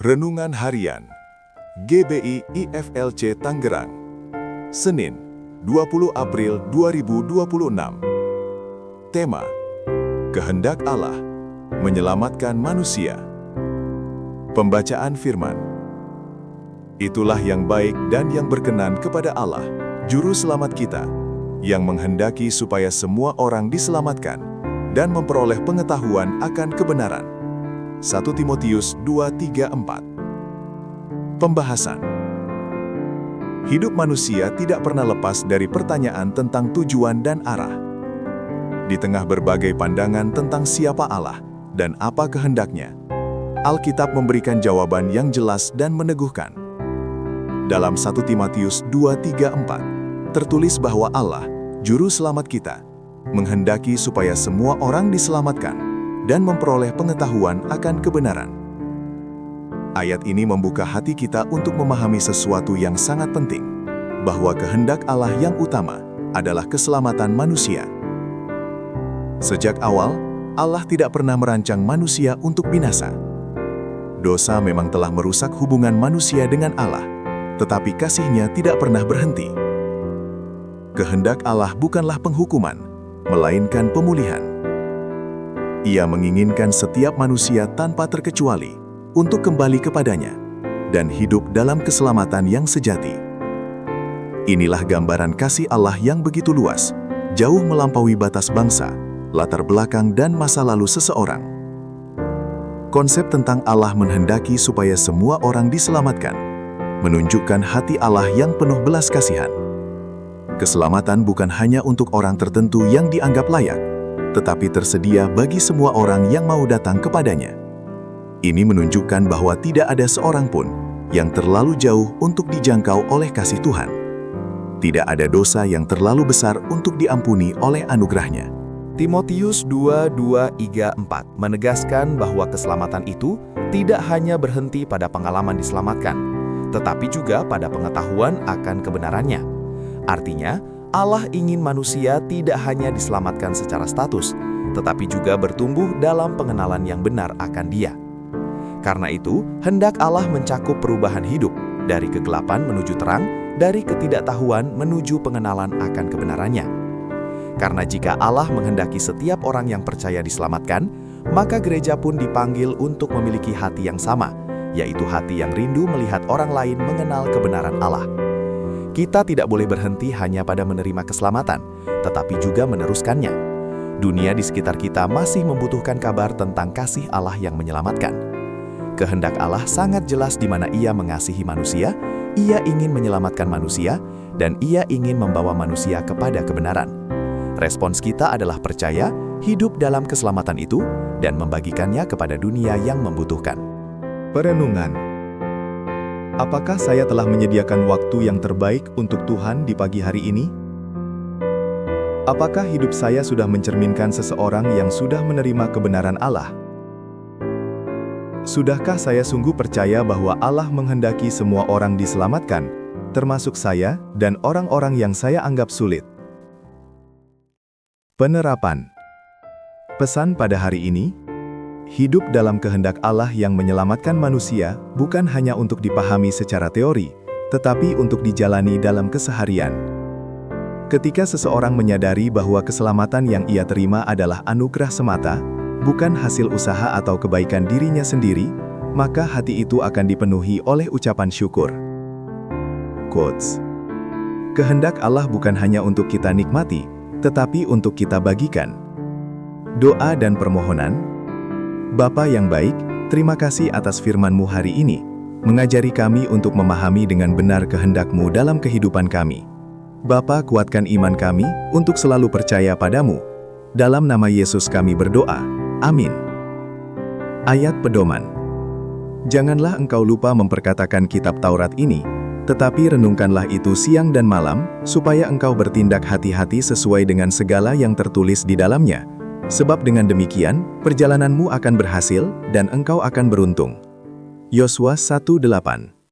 Renungan Harian GBI IFLC Tangerang, Senin, 20 April 2026. Tema: Kehendak Allah menyelamatkan manusia. Pembacaan firman. Itulah yang baik dan yang berkenan kepada Allah, Juru Selamat kita, yang menghendaki supaya semua orang diselamatkan dan memperoleh pengetahuan akan kebenaran. 1 Timotius 2:3-4. Pembahasan. Hidup manusia tidak pernah lepas dari pertanyaan tentang tujuan dan arah. Di tengah berbagai pandangan tentang siapa Allah dan apa kehendaknya, Alkitab memberikan jawaban yang jelas dan meneguhkan. Dalam 1 Timotius 2:3-4, tertulis bahwa Allah, Juru Selamat kita, menghendaki supaya semua orang diselamatkan dan memperoleh pengetahuan akan kebenaran. Ayat ini membuka hati kita untuk memahami sesuatu yang sangat penting, bahwa kehendak Allah yang utama adalah keselamatan manusia. Sejak awal, Allah tidak pernah merancang manusia untuk binasa. Dosa memang telah merusak hubungan manusia dengan Allah, tetapi kasih-Nya tidak pernah berhenti. Kehendak Allah bukanlah penghukuman, melainkan pemulihan. Ia menginginkan setiap manusia tanpa terkecuali untuk kembali kepadanya dan hidup dalam keselamatan yang sejati. Inilah gambaran kasih Allah yang begitu luas, jauh melampaui batas bangsa, latar belakang dan masa lalu seseorang. Konsep tentang Allah menghendaki supaya semua orang diselamatkan, menunjukkan hati Allah yang penuh belas kasihan. Keselamatan bukan hanya untuk orang tertentu yang dianggap layak, tetapi tersedia bagi semua orang yang mau datang kepadanya. Ini menunjukkan bahwa tidak ada seorang pun yang terlalu jauh untuk dijangkau oleh kasih Tuhan. Tidak ada dosa yang terlalu besar untuk diampuni oleh anugerah-Nya. Timotius 2:2-4 menegaskan bahwa keselamatan itu tidak hanya berhenti pada pengalaman diselamatkan, tetapi juga pada pengetahuan akan kebenarannya. Artinya, Allah ingin manusia tidak hanya diselamatkan secara status, tetapi juga bertumbuh dalam pengenalan yang benar akan Dia. Karena itu, hendak Allah mencakup perubahan hidup dari kegelapan menuju terang, dari ketidaktahuan menuju pengenalan akan kebenarannya. Karena jika Allah menghendaki setiap orang yang percaya diselamatkan, maka gereja pun dipanggil untuk memiliki hati yang sama, yaitu hati yang rindu melihat orang lain mengenal kebenaran Allah. Kita tidak boleh berhenti hanya pada menerima keselamatan, tetapi juga meneruskannya. Dunia di sekitar kita masih membutuhkan kabar tentang kasih Allah yang menyelamatkan. Kehendak Allah sangat jelas di mana Ia mengasihi manusia, Ia ingin menyelamatkan manusia, dan Ia ingin membawa manusia kepada kebenaran. Respons kita adalah percaya, hidup dalam keselamatan itu, dan membagikannya kepada dunia yang membutuhkan. Perenungan. Apakah saya telah menyediakan waktu yang terbaik untuk Tuhan di pagi hari ini? Apakah hidup saya sudah mencerminkan seseorang yang sudah menerima kebenaran Allah? Sudahkah saya sungguh percaya bahwa Allah menghendaki semua orang diselamatkan, termasuk saya dan orang-orang yang saya anggap sulit? Penerapan. Pesan pada hari ini: hidup dalam kehendak Allah yang menyelamatkan manusia bukan hanya untuk dipahami secara teori, tetapi untuk dijalani dalam keseharian. Ketika seseorang menyadari bahwa keselamatan yang ia terima adalah anugerah semata, bukan hasil usaha atau kebaikan dirinya sendiri, maka hati itu akan dipenuhi oleh ucapan syukur. Quotes. Kehendak Allah bukan hanya untuk kita nikmati, tetapi untuk kita bagikan. Doa dan permohonan. Bapa yang baik, terima kasih atas firman-Mu hari ini, mengajari kami untuk memahami dengan benar kehendak-Mu dalam kehidupan kami. Bapa, kuatkan iman kami untuk selalu percaya pada-Mu. Dalam nama Yesus kami berdoa. Amin. Ayat pedoman. Janganlah engkau lupa memperkatakan kitab Taurat ini, tetapi renungkanlah itu siang dan malam, supaya engkau bertindak hati-hati sesuai dengan segala yang tertulis di dalamnya. Sebab dengan demikian, perjalananmu akan berhasil dan engkau akan beruntung. Yosua 1:8.